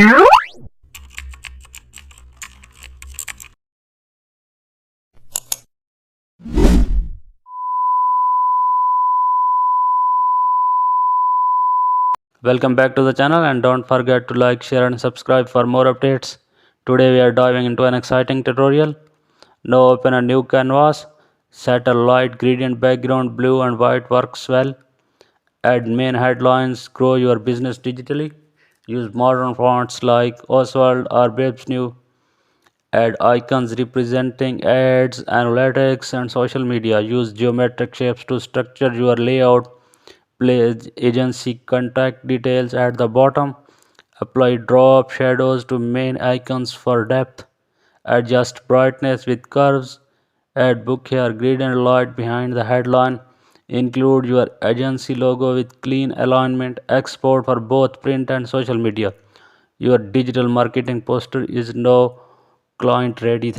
Welcome back to the channel and don't forget to like, share and subscribe for more updates. Today we are diving into an exciting tutorial. Now open a new canvas, set a light gradient background, blue and white works well. Add main headlines, grow your business digitally. Use modern fonts like Oswald or Babes New. Add icons representing ads, analytics and social media. Use geometric shapes to structure your layout. Place agency contact details at the bottom. Apply drop shadows to main icons for depth. Adjust brightness with curves. Add book here gradient light behind the headline. Include your agency logo with clean alignment. Export for both print and social media. Your digital marketing poster is now client ready.